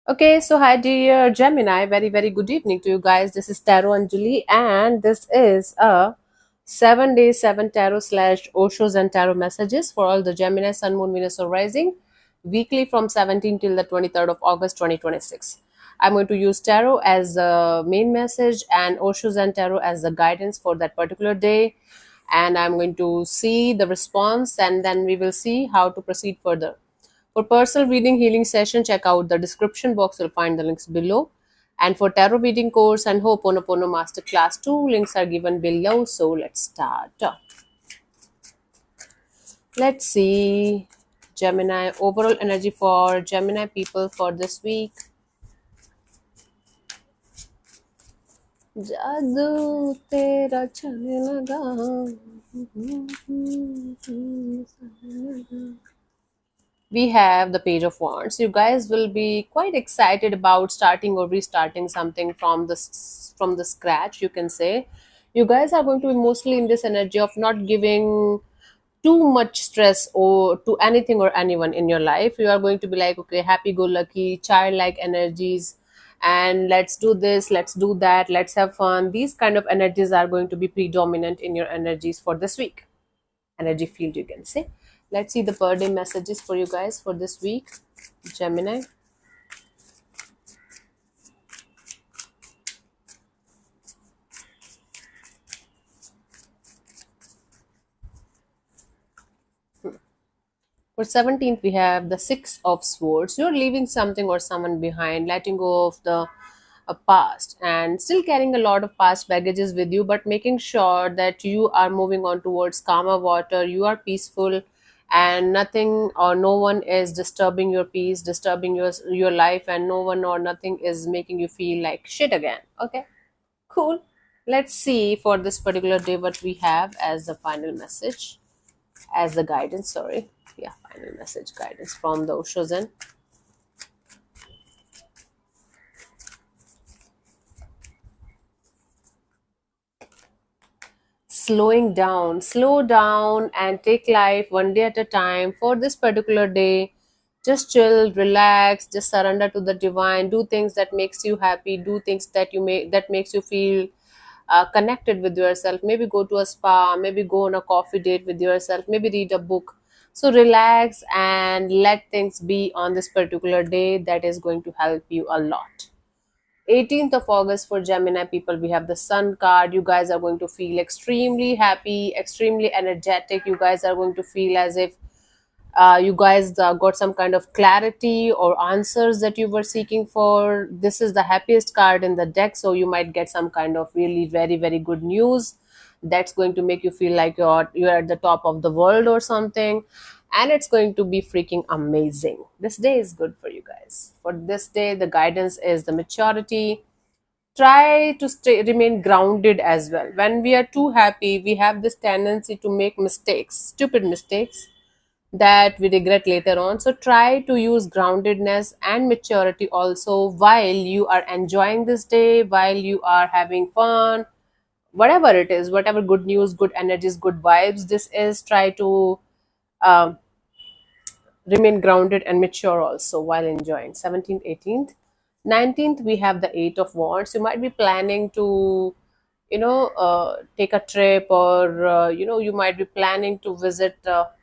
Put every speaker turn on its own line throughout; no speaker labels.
Okay, so hi dear Gemini, very good evening to you guys. This is Tarot Anjali, and this is a 7 day 7 tarot slash Osho's and tarot messages for all the Gemini, Sun, Moon, Venus, or Rising, weekly from 17 till the 23rd of August 2026. I'm going to use tarot as the main message and Osho's and tarot as the guidance for that particular day. And I'm going to see the response, and then we will see how to proceed further. For personal reading healing session, check out the description box. You'll find the links below. And for tarot reading course and Ho'oponopono Masterclass 2, links are given below. So let's start. Let's see Gemini overall energy for Gemini people for this week. जादू तेरा चलने लगा we have the page of wands. You guys will be quite excited about starting or restarting something from the scratch, you can say. You guys are going to be mostly in this energy of not giving too much stress or to anything or anyone in your life. You are going to be like, okay, happy go lucky, childlike energies, and let's do this, let's do that, let's have fun. These kind of energies are going to be predominant in your energies for this week, energy field, you can say. Let's see the per day messages for you guys for this week, Gemini. For 17th, we have the Six of Swords. You're leaving something or someone behind, letting go of the past, and still carrying a lot of past baggages with you, but making sure that you are moving on towards calmer water. You are peaceful, and nothing or no one is disturbing your peace, disturbing your life, and no one or nothing is making you feel like shit again. Okay, cool. Let's see for this particular day what we have as the final message, as the guidance. Sorry, yeah, final message guidance from the Oshozen. Slow down and take life one day at a time. For this particular day, just chill, relax, just surrender to the divine. Do things that makes you happy. Do things that makes you feel connected with yourself. Maybe go to a spa, maybe go on a coffee date with yourself, maybe read a book. So relax and let things be on this particular day. That is going to help you a lot. 18th of August for Gemini people, we have the Sun card. You guys are going to feel extremely happy, extremely energetic. You guys are going to feel as if you guys got some kind of clarity or answers that you were seeking for. This is the happiest card in the deck, so you might get some kind of really very good news that's going to make you feel like you're at the top of the world or something, and it's going to be freaking amazing. This day is good for you guys. For this day, the guidance is the maturity. Try to remain grounded as well. When we are too happy, we have this tendency to make mistakes, stupid mistakes that we regret later on. So try to use groundedness and maturity also while you are enjoying this day, while you are having fun, whatever it is, whatever good news, good energies, good vibes this is. Try to um, remain grounded and mature also while enjoying. 17th, 18th, 19th, we have the Eight of Wands. You might be planning to take a trip, or you might be planning to visit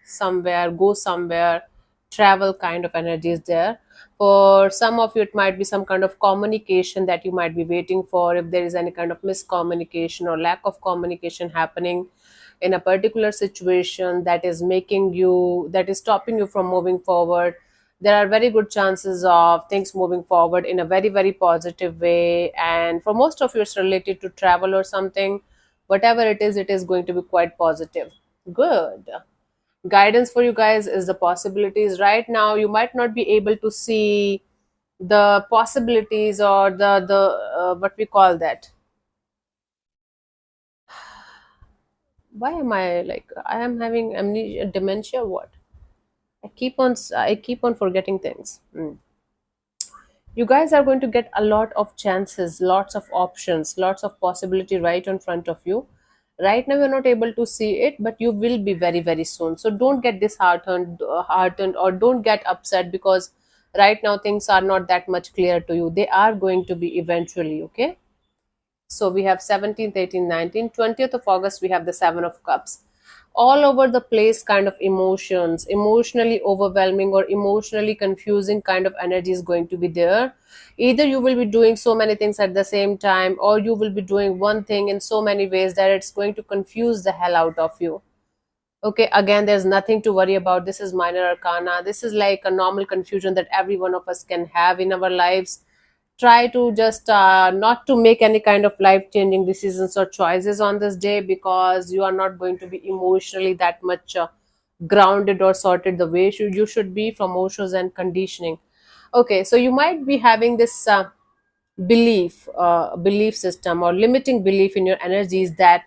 somewhere, go somewhere, travel kind of energy is there. For some of you, it might be some kind of communication that you might be waiting for. If there is any kind of miscommunication or lack of communication happening in a particular situation that is stopping you from moving forward, there are very good chances of things moving forward in a very positive way. And for most of you, it's related to travel or something. Whatever it is going to be quite positive. Good. Guidance for you guys is the possibilities. Right now you might not be able to see the possibilities, or the what we call that. Why am I like, I am having amnesia, dementia, what? I keep on forgetting things. You guys are going to get a lot of chances, lots of options, lots of possibility right in front of you. Right now you're not able to see it, but you will be very soon. So don't get disheartened, heartened, or don't get upset because right now things are not that much clear to you. They are going to be eventually, okay? So we have 17th, 18th, 19th, 20th of August, we have the Seven of Cups. All over the place kind of emotions, emotionally overwhelming or emotionally confusing kind of energy is going to be there. Either you will be doing so many things at the same time, or you will be doing one thing in so many ways that it's going to confuse the hell out of you. Okay, again, there's nothing to worry about. This is minor arcana. This is like a normal confusion that every one of us can have in our lives. Try to just not to make any kind of life changing decisions or choices on this day, because you are not going to be emotionally that much grounded or sorted the way you should be from Osho's and conditioning. Okay, so you might be having this belief system or limiting belief in your energies, that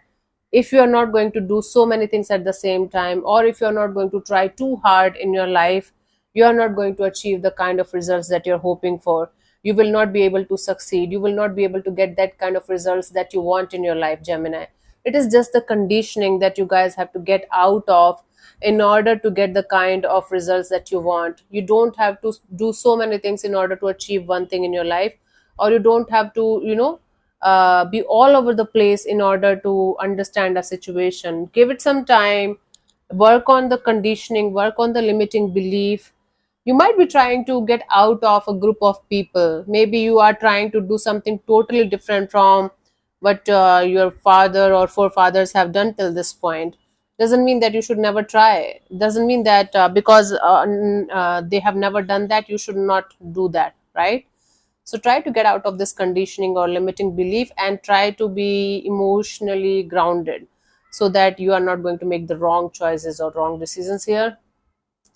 if you are not going to do so many things at the same time, or if you are not going to try too hard in your life, you are not going to achieve the kind of results that you're hoping for. You will not be able to succeed, you will not be able to get that kind of results that you want in your life, Gemini. It is just the conditioning that you guys have to get out of in order to get the kind of results that you want. You don't have to do so many things in order to achieve one thing in your life, or you don't have to, be all over the place in order to understand a situation. Give it some time, work on the conditioning, work on the limiting belief. You might be trying to get out of a group of people. Maybe you are trying to do something totally different from what your father or forefathers have done till this point. Doesn't mean that you should never try. Doesn't mean that because they have never done that, you should not do that, right? So try to get out of this conditioning or limiting belief and try to be emotionally grounded, so that you are not going to make the wrong choices or wrong decisions here.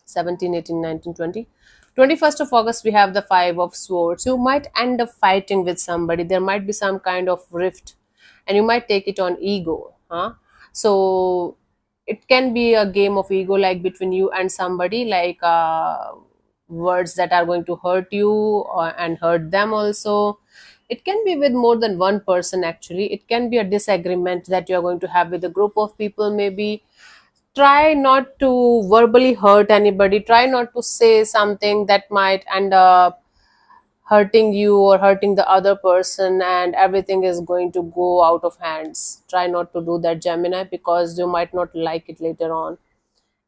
17, 18, 19, 20. 21st of August, we have the Five of Swords. You might end up fighting with somebody. There might be some kind of rift, and you might take it on ego. Huh? So it can be a game of ego, like between you and somebody, like words that are going to hurt you and hurt them also. It can be with more than one person, actually. It can be a disagreement that you're going to have with a group of people, maybe. Try not to verbally hurt anybody. Try not to say something that might end up hurting you or hurting the other person, and everything is going to go out of hands. Try not to do that, Gemini, because you might not like it later on.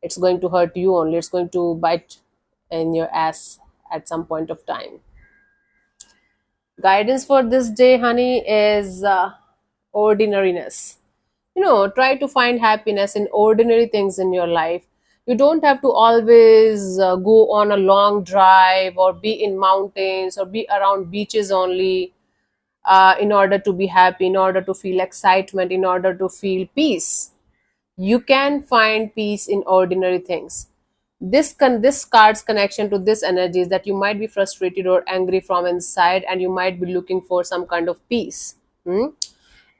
It's going to hurt you only. It's going to bite in your ass at some point of time. Guidance for this day, honey, is ordinariness. Try to find happiness in ordinary things in your life. You don't have to always go on a long drive or be in mountains or be around beaches only in order to be happy, in order to feel excitement, in order to feel peace. You can find peace in ordinary things. This card's connection to this energy is that you might be frustrated or angry from inside, and you might be looking for some kind of peace. Hmm?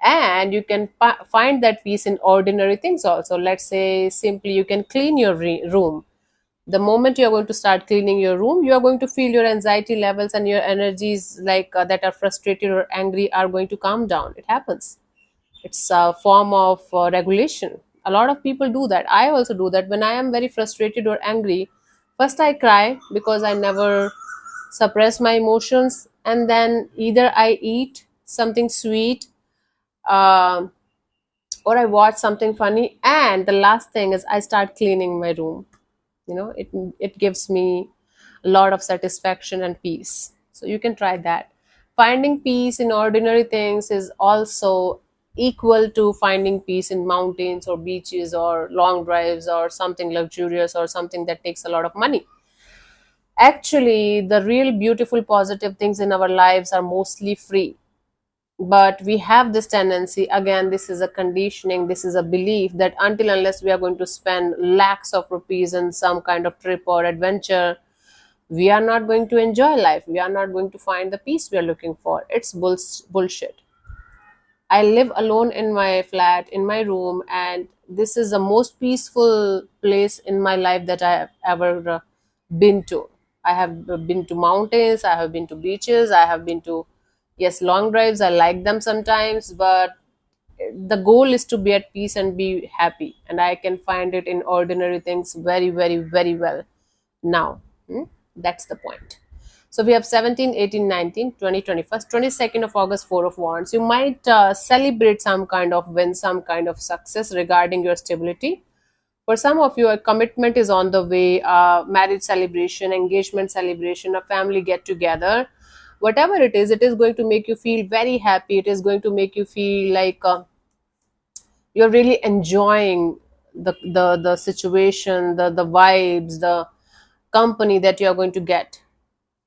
And you can find that peace in ordinary things also. Let's say simply you can clean your room. The moment you're going to start cleaning your room, you are going to feel your anxiety levels and your energies, like that are frustrated or angry, are going to calm down. It happens. It's a form of regulation. A lot of people do that. I also do that. When I am very frustrated or angry, first I cry because I never suppress my emotions, and then either I eat something sweet, um, or I watch something funny, and the last thing is I start cleaning my room. It gives me a lot of satisfaction and peace. So you can try that. Finding peace in ordinary things is also equal to finding peace in mountains or beaches or long drives or something luxurious or something that takes a lot of money. Actually, the real beautiful positive things in our lives are mostly free, but we have this tendency, again, this is a conditioning, this is a belief, that until unless we are going to spend lakhs of rupees on some kind of trip or adventure, we are not going to enjoy life, we are not going to find the peace we are looking for. It's bullshit. I live alone in my flat, in my room, and this is the most peaceful place in my life that I have ever been to. I have been to mountains, I have been to beaches, I have been to, yes, long drives. I like them sometimes, but the goal is to be at peace and be happy. And I can find it in ordinary things very, very, very well now. That's the point. So we have 17, 18, 19, 20, 21st, 22nd of August, Four of Wands. You might celebrate some kind of win, some kind of success regarding your stability. For some of you, a commitment is on the way, marriage celebration, engagement celebration, a family get together. Whatever it is going to make you feel very happy. It is going to make you feel like you're really enjoying the situation, the vibes, the company that you're going to get.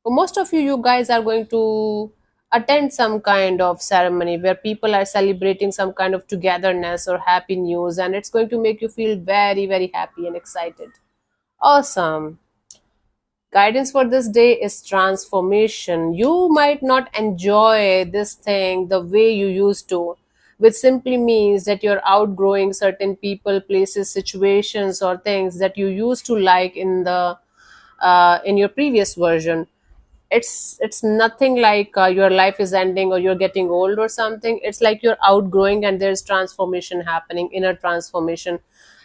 For most of you, you guys are going to attend some kind of ceremony where people are celebrating some kind of togetherness or happy news, and it's going to make you feel very, very happy and excited. Awesome. Guidance for this day is transformation. You might not enjoy this thing the way you used to, which simply means that you're outgrowing certain people, places, situations, or things that you used to like in your previous version. It's nothing like your life is ending or you're getting old or something. It's like you're outgrowing and there's transformation happening, inner transformation.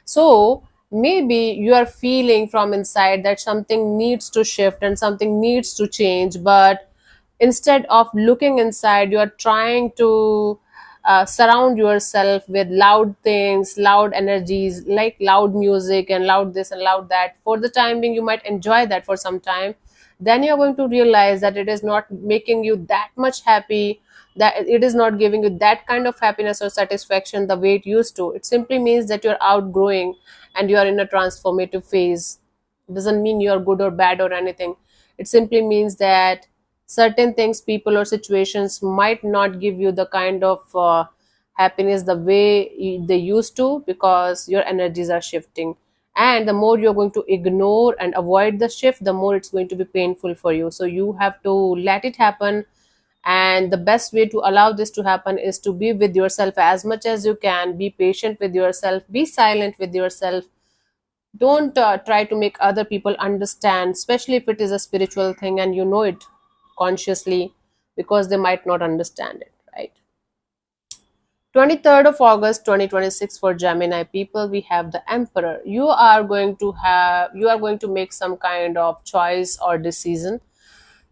So maybe you are feeling from inside that something needs to shift and something needs to change, but instead of looking inside, you are trying to surround yourself with loud things, loud energies, like loud music and loud this and loud that. For the time being, you might enjoy that for some time. Then you're going to realize that it is not making you that much happy, that it is not giving you that kind of happiness or satisfaction the way it used to. It simply means that you're outgrowing and you are in a transformative phase. It doesn't mean you're good or bad or anything. It simply means that certain things, people, or situations might not give you the kind of happiness the way they used to, because your energies are shifting. And the more you're going to ignore and avoid the shift, the more it's going to be painful for you. So you have to let it happen. And the best way to allow this to happen is to be with yourself as much as you can. Be patient with yourself, be silent with yourself. Don't try to make other people understand, especially if it is a spiritual thing and you know it consciously, because they might not understand it, right? 23rd of August 2026, for Gemini people, we have the Emperor. You are going to make some kind of choice or decision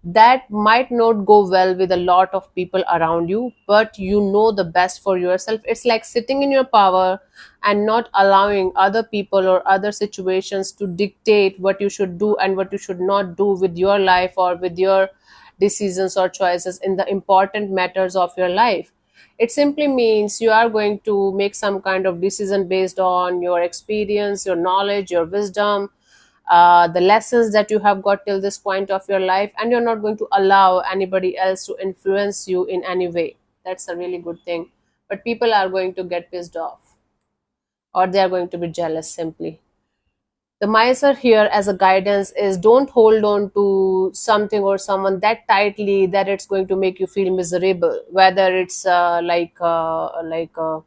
that might not go well with a lot of people around you, but you know the best for yourself. It's like sitting in your power and not allowing other people or other situations to dictate what you should do and what you should not do with your life or with your decisions or choices in the important matters of your life. It simply means you are going to make some kind of decision based on your experience, your knowledge, your wisdom, the lessons that you have got till this point of your life, and you're not going to allow anybody else to influence you in any way. That's a really good thing. But people are going to get pissed off, or they are going to be jealous simply. The miser here as a guidance is, don't hold on to something or someone that tightly that it's going to make you feel miserable, whether it's like a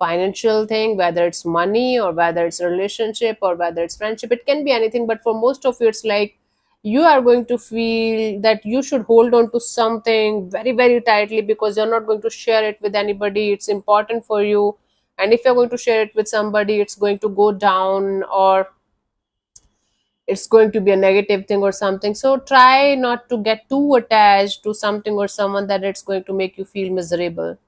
financial thing, whether it's money or whether it's a relationship or whether it's friendship. It can be anything, but for most of you it's like you are going to feel that you should hold on to something very, very tightly, because you're not going to share it with anybody. It's important for you, and if you're going to share it with somebody, it's going to go down, or it's going to be a negative thing or something. So try not to get too attached to something or someone that it's going to make you feel miserable.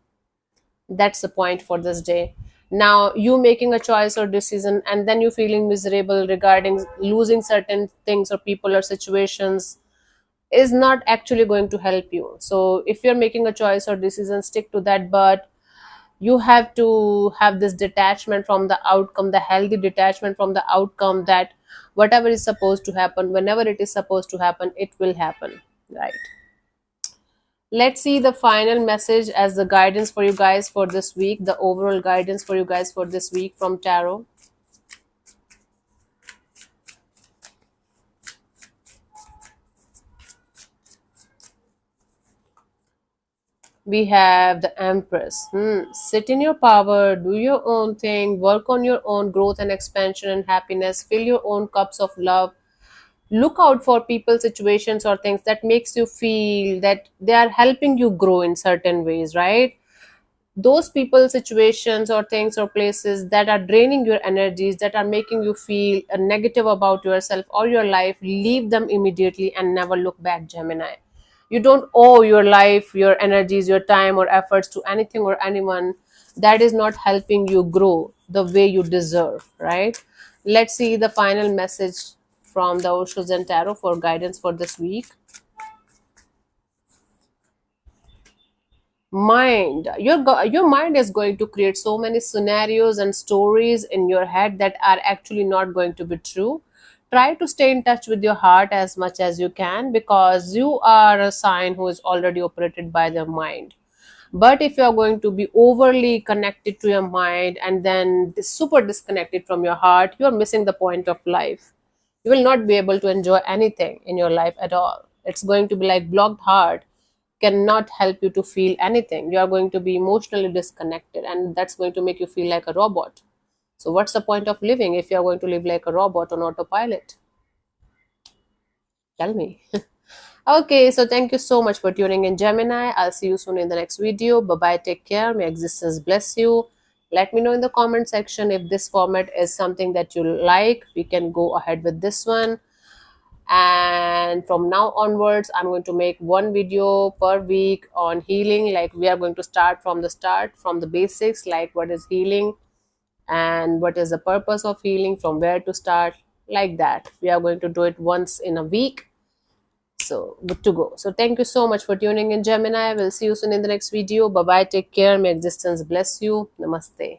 That's the point for this day. Now you making a choice or decision and then you feeling miserable regarding losing certain things or people or situations is not actually going to help you. So if you're making a choice or decision, stick to that. But you have to have this detachment from the outcome, the healthy detachment from the outcome, that whatever is supposed to happen, whenever it is supposed to happen, it will happen, right? Let's see the final message as the guidance for you guys for this week, the overall guidance for you guys for this week from tarot. We have the Empress. Sit in your power, do your own thing, work on your own growth and expansion and happiness, fill your own cups of love. Look out for people, situations, or things that makes you feel that they are helping you grow in certain ways, right? those people, situations, or things or places that are draining your energies, that are making you feel negative about yourself or your life, leave them immediately and never look back, Gemini. You don't owe your life, your energies, your time, or efforts to anything or anyone that is not helping you grow the way you deserve, right? Let's see the final message from the Oshos and Tarot for guidance for this week. Mind, your mind is going to create so many scenarios and stories in your head that are actually not going to be true. Try to stay in touch with your heart as much as you can, because you are a sign who is already operated by the mind. But if you are going to be overly connected to your mind and then super disconnected from your heart, you are missing the point of life. You will not be able to enjoy anything in your life at all. It's going to be like blocked heart cannot help you to feel anything. You are going to be emotionally disconnected, and that's going to make you feel like a robot. So what's the point of living if you are going to live like a robot on autopilot? Tell me. Okay, so thank you so much for tuning in, Gemini. I'll see you soon in the next video. Bye bye, take care, may existence bless you. Let me know in the comment section if this format is something that you like. We can go ahead with this one, and from now onwards I'm going to make one video per week on healing. Like, we are going to start from the start, from the basics, like what is healing and what is the purpose of healing, from where to start, like that. We are going to do it once in a week, so good to go. So thank you so much for tuning in, Gemini. We'll see you soon in the next video. Bye bye, take care, may existence bless you. Namaste.